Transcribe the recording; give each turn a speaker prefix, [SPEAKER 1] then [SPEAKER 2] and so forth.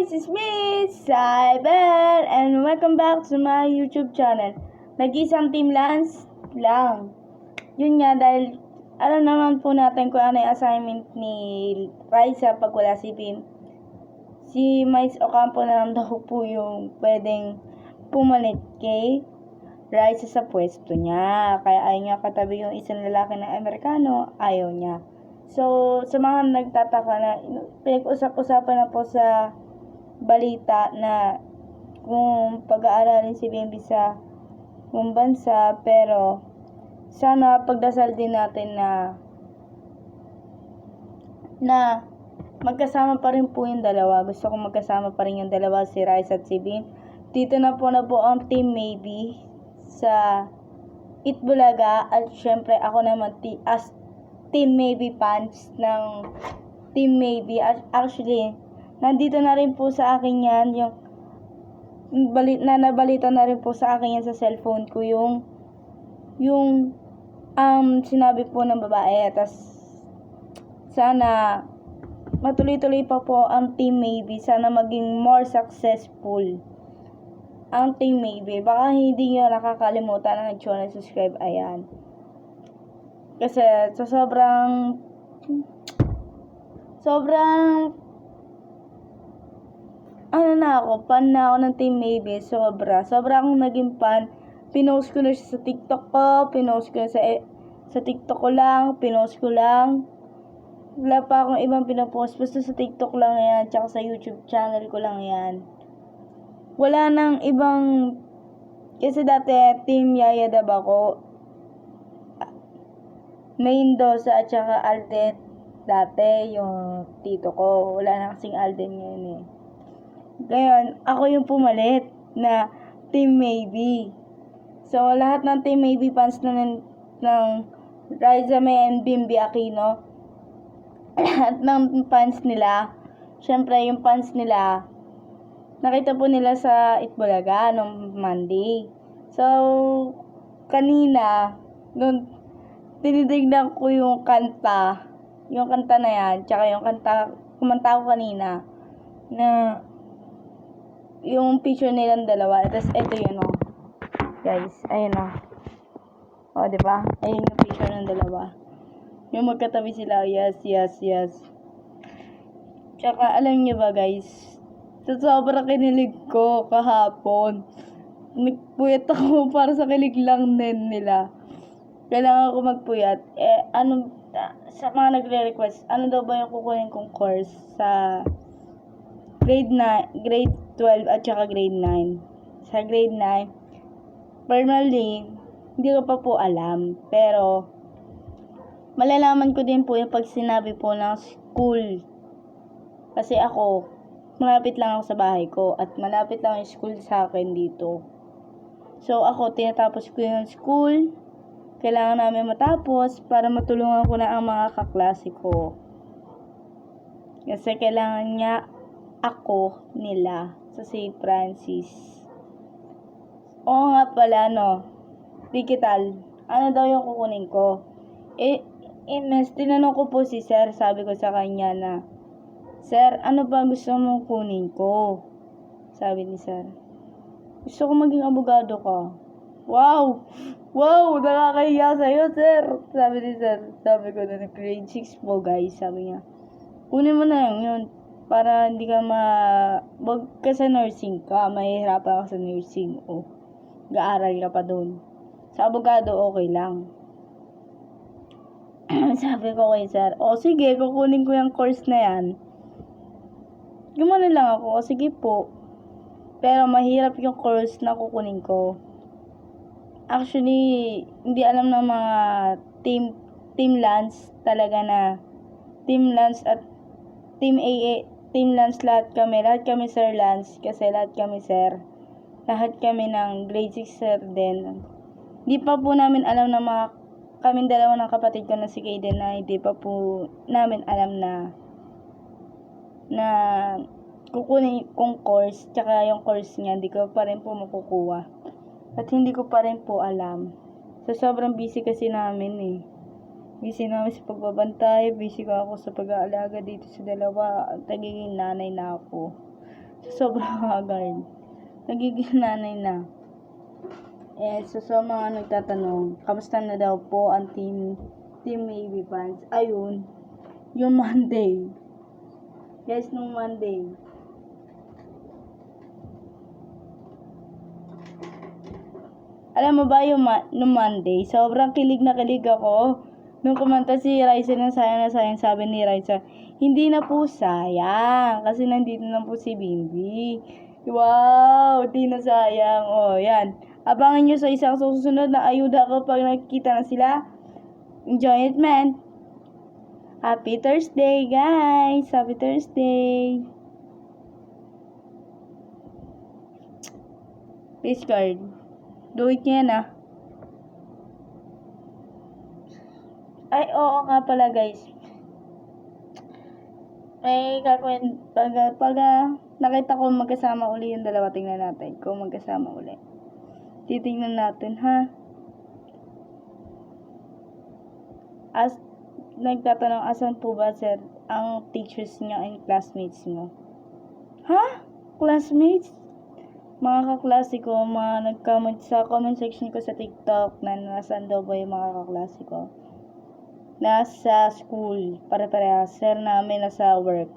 [SPEAKER 1] guys, it's me, Cyber, and welcome back to my YouTube channel. Nag-isang Team Lance lang. Yun nga, dahil alam naman po natin kung ano yung assignment ni Raisa pag wala si Pim. Si Miles Ocampo na lang daw po yung pwedeng pumalit kay Raisa sa pwesto niya. Kaya ayaw niya katabi yung isang lalaki na Amerikano, ayaw niya. So, sa mga nagtataka na pinag-usap-usapan na po sa balita na kung pag-aaralin si Bimbi sa buong bansa, pero sana pagdasal din natin na magkasama pa rin po yung dalawa. Gusto kong magkasama pa rin yung dalawa, si Rice at si Bim. Dito na po ang Team Maybe sa Itbulaga, at syempre ako naman as Team Maybe fans ng Team Maybe. Actually, nandito na rin po sa akin yan, yung nabalita na rin po sa akin yan sa cellphone ko, yung sinabi po ng babae. Tas sana matuloy-tuloy pa po ang Team Maybe. Sana maging more successful ang Team Maybe. Baka hindi nyo nakakalimutan ang channel, subscribe, ayan. Kasi so sobrang fan na ako ng Team Maybe. Sobra akong naging fan. Pinost ko na siya sa TikTok ko, pinost ko na sa TikTok ko lang, pinost ko lang. Wala pa akong ibang pinapost, basta sa TikTok lang yan, tsaka sa YouTube channel ko lang yan. Wala nang ibang, kasi dati Team Yaya Dab ako, Mendoza at saka Alden dati, yung tito ko. Wala na kasing Alden ngayon eh. Ngayon, ako yung pumalit na Team Maybe. So, lahat ng Team Maybe fans ng Raisa May and Bimbi Aquino, lahat ng fans nila, syempre yung fans nila, nakita po nila sa Itbulaga nung Monday. So, kanina, nung tinitignan ko yung kanta na yan, tsaka yung kumanta ko kanina, na yung picture nilang dalawa. Tapos ito yun, oh. Guys, ayun, oh. Oh, diba? Ayun yung picture ng dalawa. Yung magkatabi sila, yes. Tsaka alam niyo ba, guys, sa sobrang kinilig ko kahapon, nagpuyat ako para sa kilig lang din nila. Kailangan ko magpuyat. Sa mga nagre-request, ano daw ba yung kukunin kong course sa grade 12 at saka grade 9. Sa grade 9, personally, hindi ko pa po alam. Pero, malalaman ko din po yung pag sinabi po ng school. Kasi ako, malapit lang ako sa bahay ko at malapit lang yung school sa akin dito. So, ako, tinatapos ko yung school. Kailangan namin matapos para matulungan ko na ang mga kaklase ko. Kasi kailangan niya ako nila sa St. Francis. Oo nga pala, no. Digital. Ano daw yung kukunin ko? Tinanong ko po si Sir. Sabi ko sa kanya na, Sir, ano ba gusto mong kunin ko? Sabi ni Sir, gusto ko maging abogado ka. Wow, nakakahiya sa'yo, Sir. Sabi ni Sir. Sabi ko na grade 6 po, guys. Sabi niya, kunin mo na yun para hindi ka wag ka sa nursing ka. Mahihirapan ka sa nursing. O, gaaral ka pa dun. Sa abogado, okay lang. Sabi ko kay Sir, sige, kukunin ko yung course na yan. Gumano lang ako, sige po. Pero mahirap yung course na kukunin ko. Actually, hindi alam ng mga Team Lance talaga na Team Lance at Team AA, Team Lance, lahat kami Sir Lance, kasi lahat kami Sir. Lahat kami ng grade 6 Sir din. Hindi pa po namin alam na kaming dalawa ng kapatid ko na si Kaden, na hindi pa po namin alam na kukunin kong course, tsaka yung course niya, hindi ko pa rin po makukuha. At hindi ko pa rin po alam. So, sobrang busy kasi namin eh. Busy namin sa pagbabantay, busy ko ako sa pag-aalaga dito sa dalawa. At nagiging nanay na ako. Sobrang haggard. Nagiging nanay na. So sa mga nagtatanong, kamusta na daw po ang Team Navy fans? Ayun, yung Monday. Guys, nung Monday. Alam mo ba yung nung Monday, sobrang kilig na kilig ako. Nung kumanta si Raisa ng Sayang na Sayang, sabi ni Raisa, hindi na po sayang kasi nandito na po si Bimbi. Wow, di na sayang. Oh, yan. Abangan nyo sa isang susunod na ayuda ko pag nakikita na sila. Enjoy it, man. Happy Thursday, guys. Happy Thursday. Please, card. Do it nyo yan, ah. Ay, oo nga pala, guys. Pag nakita ko magkasama uli yung dalawa, tingnan natin kung magkasama uli. Titingnan natin, ha? Nagtatanong, asan po ba, sir, ang teachers niyo and classmates niyo? Ha? Classmates? Mga kaklase ko, mga nag-comment sa comment section ko sa TikTok na nasaan daw ba yung mga kaklase ko. Nasa school, pare-parehas. Sir namin nasa work.